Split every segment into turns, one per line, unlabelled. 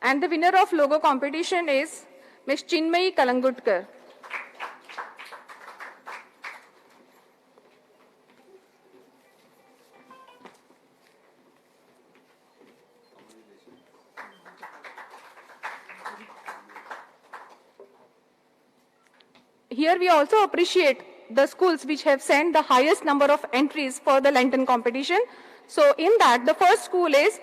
And the winner of logo competition is Ms. Chinmayi Kalangutkar. Here we also appreciate the schools which have sent the highest number of entries for the lantern competition. So in that, the first school is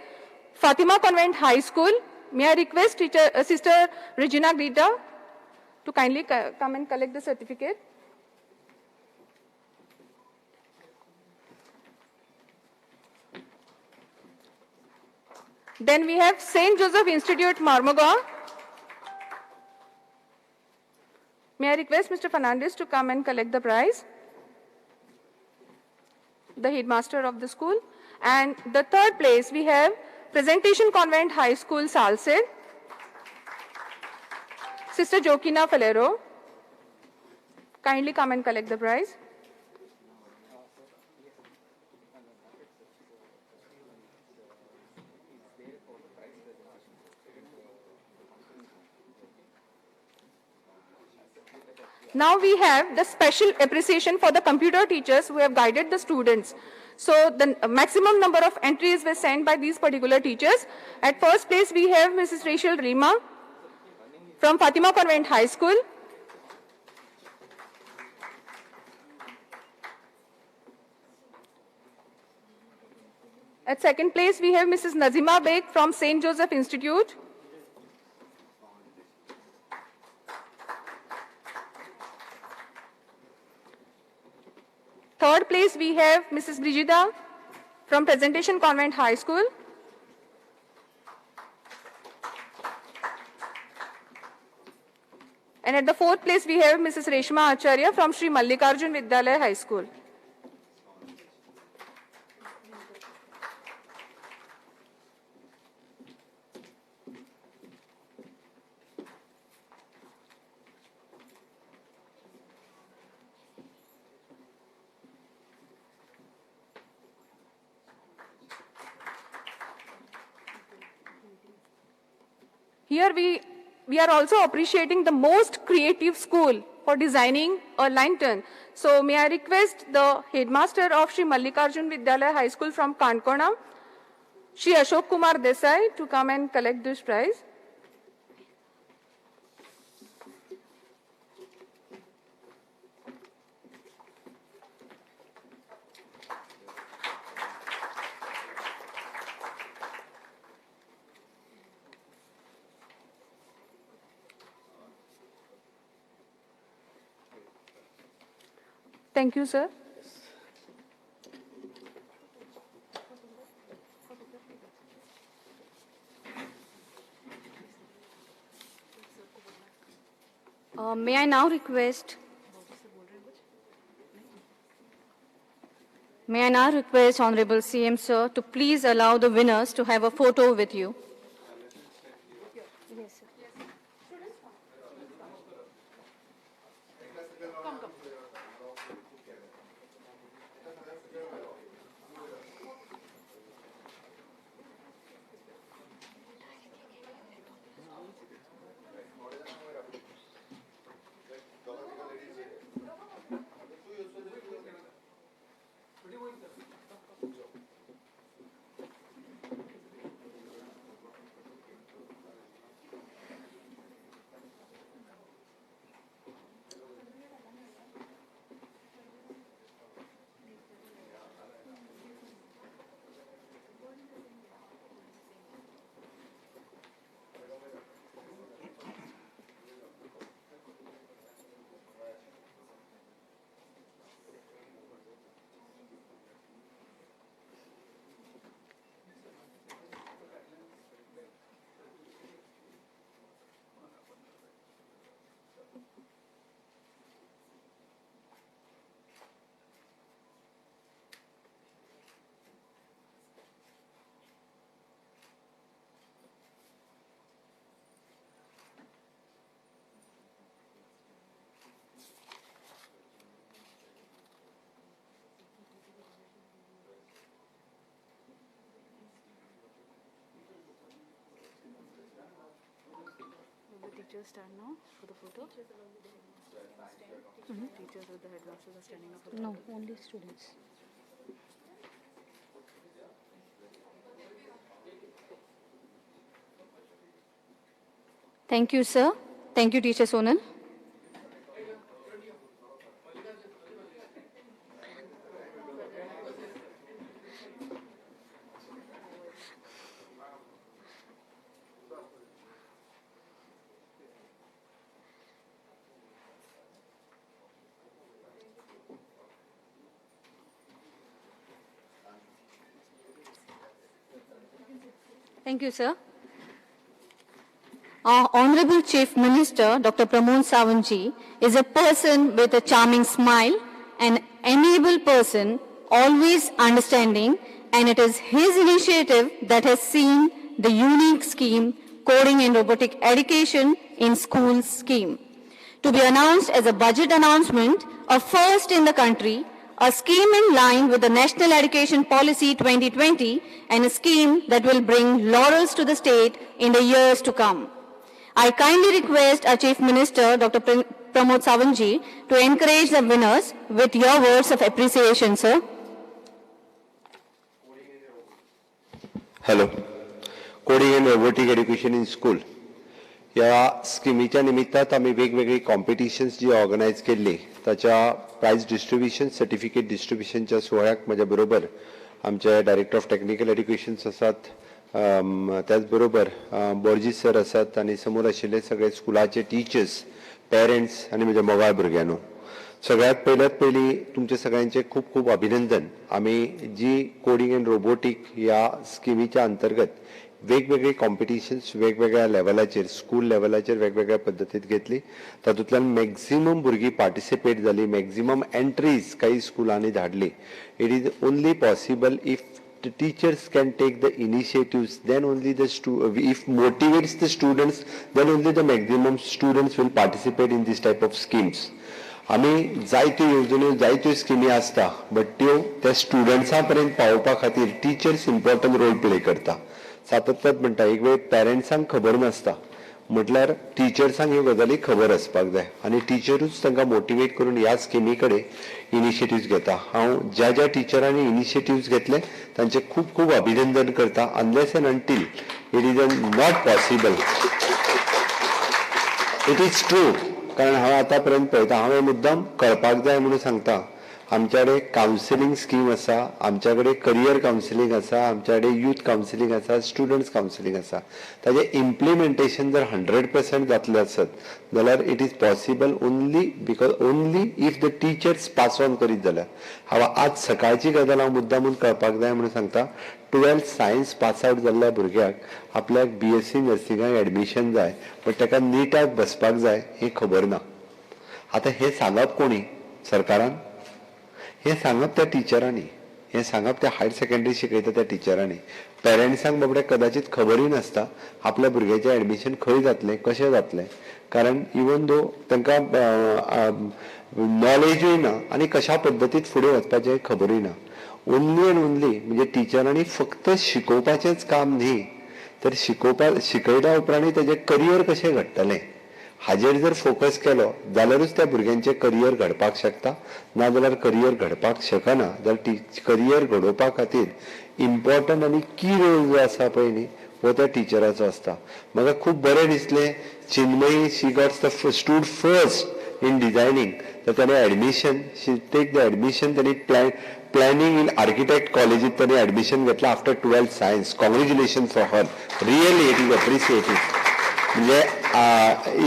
Fatima Convent High School. May I request Sister Regina Grita to kindly come and collect the certificate. Then we have St. Joseph Institute, Marmugao. May I request Mr. Fernandez to come and collect the prize, the headmaster of the school. And the third place, we have Presentation Convent High School, Salced. Sister Jokina Falero, kindly come and collect the prize. Now we have the special appreciation for the computer teachers who have guided the students. So the maximum number of entries were sent by these particular teachers. At first place, we have Mrs. Rachel Rima from Fatima Convent High School. At second place, we have Mrs. Nazima Beg from St. Joseph Institute. Third place, we have Mrs. Brigida from Presentation Convent High School. And at the fourth place, we have Mrs. Reshma Acharya from Sri Mallikarjun Vidyalaya High School. Here we are also appreciating the most creative school for designing a lantern. So may I request the headmaster of Sri Mallikarjun Vidyalaya High School from Kankona, Shri Ashok Kumar Desai, to come and collect this prize. Thank you, sir.
May I now request Honorable CM Sir to please allow the winners to have a photo with you. Yes, sir.
teachers stand now for the photo? Teachers with the headmasters are standing up for the
No, only students. Thank you, sir. Thank you, Teacher Sonal. Thank you, sir. Our Honorable Chief Minister, Dr. Pramod Sawant is a person with a charming smile, an amiable person, always understanding, and it is his initiative that has seen the unique scheme, Coding and Robotic Education in Schools scheme, to be announced as a budget announcement, a first in the country, a scheme in line with the National Education Policy 2020, and a scheme that will bring laurels to the state in the years to come. I kindly request our Chief Minister, Dr. Pramod Sawant to encourage the winners with your words of appreciation, sir.
Hello. Coding and robotic education in school या स्किमीच्या निमित्तात आम्ही वेगवेगळी competitions जी organise केल्ली ताच्या price distribution certificate डिस्ट्रीब्युशनच्या सोहळ्याक म्हज्या बरोबर आमचे director of technical educations आसात, त्याच बरोबर बोर्जीस सर आसात आनी समोर आशिल्ले सगळे स्कुलाचे टीचर्स, पेरेंट्स आनी म्हज्या मोगाळ भुरग्यांनो, सगळ्यात पयली तुमचे सगळ्यांचे खूप खूप अभिनंदन. आम्ही जी कोडिंग अँड रोबोटिक या स्किमीच्या अंतर्गत वेगवेगळी कॉम्पिटिशन्स वेगवेगळ्या लेवलाचेर स्कूल लेवलाचेर वेगवेगळ्या पद्दतीत घेतली. तातूंतल्यान मॅक्झिमम भुरगीं पार्टिसिपेट जाली, मॅक्झिमम एंट्रीज काही स्कुलांनी धाडली. It is only possible if the teachers can take the initiatives, then only if motivates the students, then only the maximum students will participate in this type of schemes. आम्ही जायत्यो योजने जायत्यो स्किमी आसता, but त्यो त्या स्टुडंट्सां पर्यंत पावोवपा खातीर टीचर्स इम्पॉर्टंट रोल प्ले करता. सातत्यात म्हणटा एक वेळ पेरेंट्सांक खबर नासता, म्हटल्यार टिचर्सांक ह्यो गजाली खबर आसपाक जाय आनी टिचरूच तांकां मोटिवेट करून ह्या स्किमी कडेन इनिशिएटिव्स घेता. हांव ज्या ज्या टिचरांनी इनिशिएटिव्स घेतले तांचे खूब खूब अभिनंदन करता. Unless end until it is not possible. It is true, कारण हांव आतां पर्यंत पळयता, हांव मुद्दाम कळपाक जाय म्हणून सांगता. आमच्या कडेन कावन्सिलींग स्कीम आसा, आमच्या कडेन करियर कावन्सिलींग आसा, आमच्या कडेन यूथ कावन्सिलींग आसा, स्टुडंट्स कावन्सिलींग आसा. ताजें इम्प्लिमेंटेशन जर 100% जातलें आसत जाल्यार it is possible only if the teachers pass on करीत जाल्यार. हांव आज सकाळची गजाल हांव मुद्दामून कळपाक जाय म्हणून सांगता. 12th सायन्स पास आउट जाल्ल्या भुरग्याक आपल्याक BSc नर्सिंगाक एडमिशन जाय, बट ताका नीटाक बसपाक जाय हें खबर ना. आतां हें सांगप कोणी? सरकारान. हे सांगप त्या टिचरांनी, हे सांगप त्या हायर सेकंडरी शिकयता त्या टिचरांनी. पेरेंट्सांक बाबडे कदाचित खबरूय नासता आपल्या भुरग्याचें एडमिशन खंय जातलें, कशें जातलें, कारण इवन दो तांकां नॉलेजूय ना आनी कशा पद्दतीत फुडें वचपाचें खबरूय ना. ओन्ली एंड ओन्ली म्हणजे टिचरांनी फक्त शिकोवपाचेंच काम न्ही, तर शिकयल्या उपरांतूय तेजें करियर कशें घडटलें हाजेर जर फोकस केलो जाल्यारूच त्या भुरग्यांचें करियर घडपाक शकता. नाजाल्यार करियर घडपाक शकना. जाल्यार करियर घडोवपा खातीर इम्पॉर्टंट आनी की रोल जो आसा पळय न्ही हो त्या टिचराचो आसता. म्हाका खूब बरें दिसलें, Chinmayi she gots the stood first in designing, तर ताणें admission she take the admission ताणें प्लॅनिंग इन आर्किटेक्ट कॉलेजीत ताणें एडमिशन घेतलां after 12th science. Congratulation for her, really it is appreciated. म्हणजे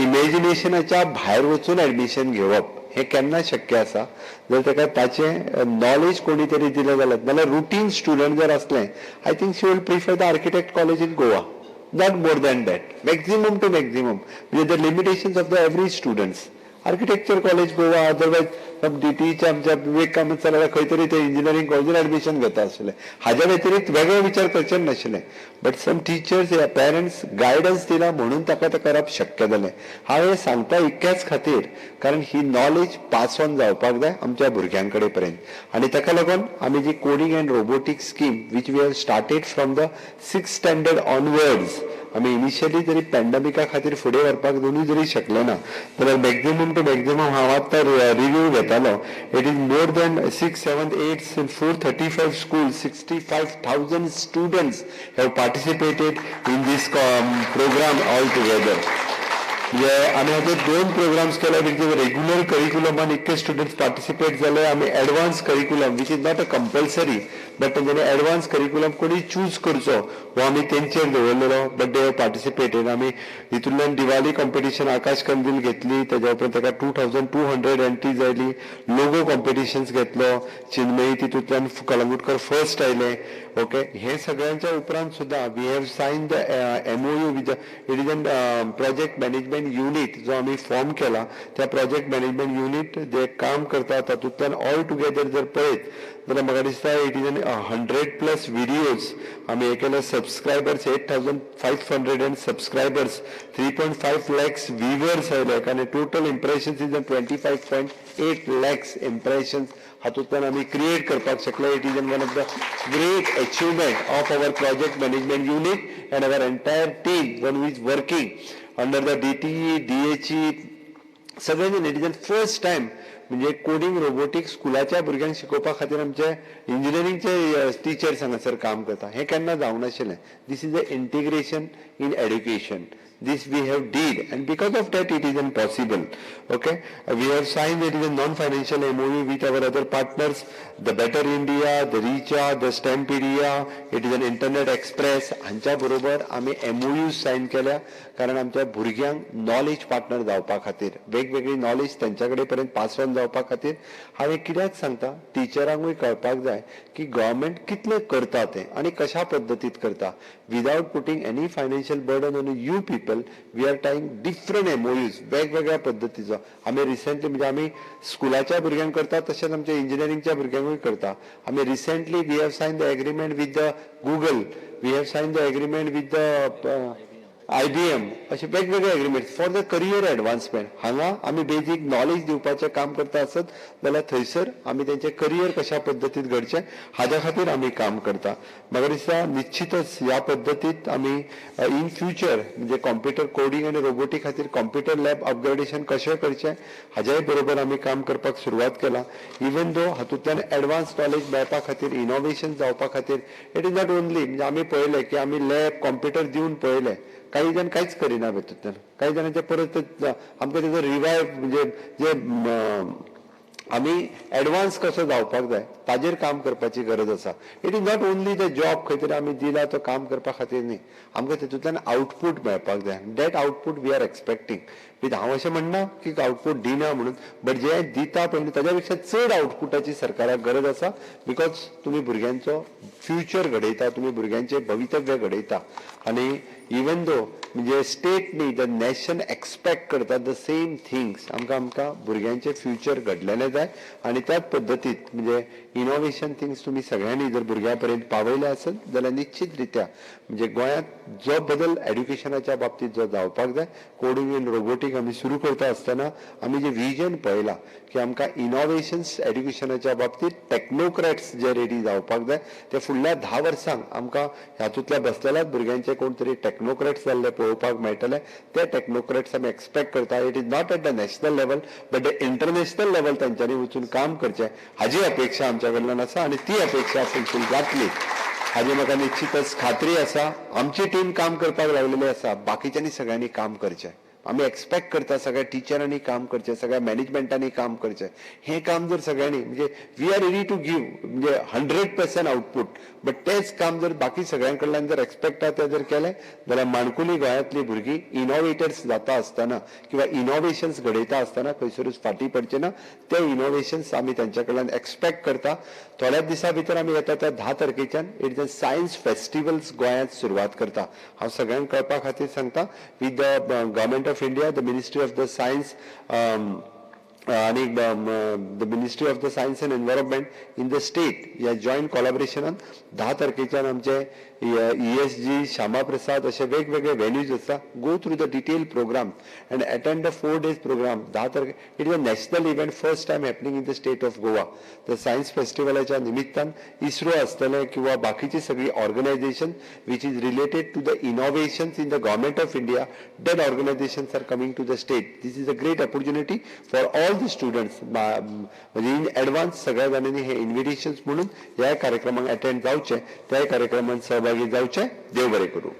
इमॅजिनेशनाच्या भायर वचून एडमिशन घेवप हे केन्ना शक्य आसा जर ताका ताचें नॉलेज कोणी तरी दिलें जाल्यार. नाल्यार रुटीन स्टुडंट जर असलें, I think she will prefer the architect college in Goa, not more than that. Maximum to maximum म्हणजे the limitations of the every students. Architecture college Goa, otherwise DTच्या आमच्या विवेक कामत जाल्यार खंय तरी ते इंजिनियरींग कॉलेजीन एडमिशन घेता आसले. हाज्या व्यतिरिक्त वेगळे विचार करचे नाशिल्ले. बट सम टिचर्स या पेरंट्स गायडन्स दिला म्हणून ताका तें करप शक्य जालें. हांव हें सांगता इतक्याच खातीर कारण ही नॉलेज पास ऑन जावपाक जाय आमच्या भुरग्यां कडेन पर्यंत. आनी ताका लागून आमी जी coding and robotic scheme which we have started from the 6th standard onwards आमी इनिशियली जरी पॅन्डेमिका खातीर फुडें व्हरपाक दोनूय जरी शकले ना जाल्यार मॅक्झिमम टू मॅक्झिमम हांव आतां रिव्यू घेतालो. It is more than 6, 7, 8 in 435 schools, 65,000 students have participated in this program altogether. आमी हाचे 2 प्रोग्राम्स केले विच इज रेग्युलर करिक्युलमान इतके स्टुडंट्स पार्टिसिपेट जाले. आमी advance curriculum which is not a compulsory but तेंच्यांनी एडवान्स करिक्युलम कोणी चूज करचो हो आमी तेंचेर दवरलेलो बट दे हॅव पार्टिसिपेटेड. आमी हितूंतल्यान दिवाली कॉम्पिटिशन आकाश कंदील घेतली, तेज्या उपरांत ताका 2200 एंट्रीज आयली. लोगो कॉम्पिटिशन्स घेतलो, चिन्मयी तितूंतल्यान कलंगूटकर फर्स्ट आयले. ओके, हे सगळ्यांच्या उपरांत सुद्दां we have sign the MOU with it is an project management unit जो आमी फॉर्म केला. त्या प्रोजेक्ट मॅनेजमेंट युनिट जे काम करता तातूंतल्यान ऑल टुगेदर जर पळयत जाल्यार म्हाका दिसता इट इज 100+ व्हिडिओज आमी हे केले. Subscribers 8,500 end subscribers 3.5 lakhs viewers आयले आनी total impressions is 25.8 lakhs impressions हातूंतल्यान आमी क्रिएट करपाक शकले. It is one of the great achievement of our project management unit and our entire team one who is working under the DTE, DHE सगळ्यांनी. It is first time म्हणजे coding robotics स्कुलाच्या भुरग्यांक शिकोवपा खातीर आमचे इंजिनियरिंगचे teachers हांगासर काम करता. हें केन्ना जावं नाशिल्लें. This is a integration in education. This we have did and because of that it is impossible. Okay, we have signed it is a non-financial MOU with our other partners, the Better India, the Richa, the Stempedia, it is an Internet Express. हांच्या बरोबर आमी MOU sign केल्या कारण आमच्या भुरग्यांक knowledge partner जावपा खातीर वेगवेगळी नॉलेज तेंच्या कडेन पर्यंत पास ऑन जावपा खातीर हांवें कित्याक सांगता टिचरांकूय कळपाक जाय की गव्हर्मेंट कितलें करता तें आनी कशा पद्दतीत करता. Without putting any financial burden on you people we are tying different MOUs वेगवेगळ्या पद्दतीचो. आमी रिसेंटली म्हणजे आमी स्कुलाच्या भुरग्यांक करता तशेंच आमच्या इंजिनियरिंगच्या भुरग्यांकूय करता. आमी recently we have sign the agreement with the Google, we have sign the agreement with the IBM असे वेगवेगळे agreement for the career advancement. हांगा आमी बेजीक नॉलेज दिवपाचें काम करता आसत जाल्यार थंयसर आमी तेंचें करियर कशा पद्दतीत घडचें हाज्या खातीर आमी काम करता. म्हाका दिसता निश्चितच ह्या पद्दतीत आमी इन फ्युचर म्हणजे कॉम्प्युटर कोडिंग आनी रोबोटिक खातीर कॉम्प्युटर लॅब अपग्रेडेशन कशें करचें हाज्याय बरोबर आमी काम करपाक सुरवात केला. इवन दो हातूंतल्यान एडवान्स नॉलेज मेळपा खातीर इनोव्हेशन जावपा खातीर इट इज नॉट ओन्ली म्हणजे आमी पळयलें की आमी लॅब कॉम्प्युटर दिवन पळयलें काही जण कांयच करिना भितूंतल्यान. काही जणांचे परत आमकां तेजो रिवायव म्हणजे जे आमी एडवान्स कसो जावपाक जाय ताजेर काम करपाची गरज आसा. It is not only the job खंय तरी आमी दिला तो काम करपा खातीर न्ही, आमकां तेतूंतल्यान आउटपूट मेळपाक जाय. That output we are expecting. हांव अशें म्हणना की आउटपूट दिना म्हणून बट जे दिता पळय ताज्या पेक्षा चड आउटपुटाची सरकाराक गरज आसा. बिकॉज तुमी भुरग्यांचो फ्युचर घडयता, तुमी भुरग्यांचें भवितव्य घडयता आनी इवन दो म्हणजे स्टेट न्ही द नॅशन एक्सपेक्ट करता द सेम थिंग्स. आमकां भुरग्यांचें फ्युचर घडलेलें जाय आनी त्याच पद्दतीत म्हणजे इनोव्हेशन थिंग्स तुमी सगळ्यांनी जर भुरग्यां पर्यंत पावयले आसत जाल्यार निश्चित रित्या म्हणजे गोंयांत जो बदल एड्युकेशनाच्या बाबतीत जो जावपाक जाय कोडिंग इन रोबोटिक आमी सुरू करता आसतना आमी जे विजन पळयलां की आमकां इनोव्हेशन्स एड्युकेशनाच्या बाबतीत टेक्नोक्रेट्स जे रेडी जावपाक जाय ते फुडल्या 10 वर्सांक आमकां हातूंतल्या बसलेल्याच भुरग्यांचे कोण तरी टेक्नोक्रेट्स जाल्ले पळोवपाक मेळटले. ते टेक्नोक्रेट्स आमी एक्सपेक्ट करता. It is not at the national level but the international level तांच्यांनी वचून काम करचें हाजी अपेक्षा आमच्या कडल्यान आसा आनी ती अपेक्षा फुलफील जातली हाजी म्हाका निश्चितच खात्री आसा. आमची टीम काम करपाक लावलेली आसा, बाकीच्यांनी सगळ्यांनी काम करचें. आमी एक्सपेक्ट करता सगळ्या टिचरांनी काम करचें, सगळ्या मॅनेजमेंटांनी काम करचें. हें काम जर सगळ्यांनी म्हणजे we are ready to give म्हणजे 100% आउटपूट बट तेच काम जर बाकी सगळ्यां कडल्यान जर एक्सपेक्ट आहा तें जर केलें जाल्यार माणकुली गोंयांतली भुरगीं इनोव्हेटर्स जाता आसतना किंवा इनोव्हेशन्स घडयता आसतना खंयसरूच फाटीं पडचे ना. ते इनोव्हेशन्स आमी तांच्या कडल्यान एक्सपेक्ट करता. थोड्याच दिसा भितर आमी येता त्या 10 तारखेच्यान इट इज सायन्स फेस्टिवल्स गोंयांत सुरवात करता. हांव सगळ्यांक कळपा खातीर सांगता with the government of India, the Ministry of the Science आणि the ministry of the science and environment in the state या जॉईंट कोलॅबोरेशनान 10 तारखेच्यान आमचे ESG श्यामा प्रसाद असे वेगवेगळे वेन्यूज आसा go through the detail programme and attend the 4 days programme 10 तारखे it is a national event first time happening in the state of Goa the science फेस्टिवलाच्या निमित्तान इस्रो आसतले किंवा बाकीची सगळी organization which is related to the innovations in the government of India that organizations are coming to the state this is a great opportunity for all the students म्हणजे in advance सगळ्या जणांनी हे इन्व्हिटेशन्स म्हणून ह्या कार्यक्रमाक attend जावचे त्या कार्यक्रमात सहभागी जावचे देव बरें करूं.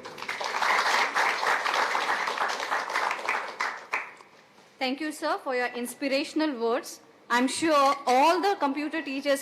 Thank you, sir, for your inspirational words. I'm sure all the computer teachers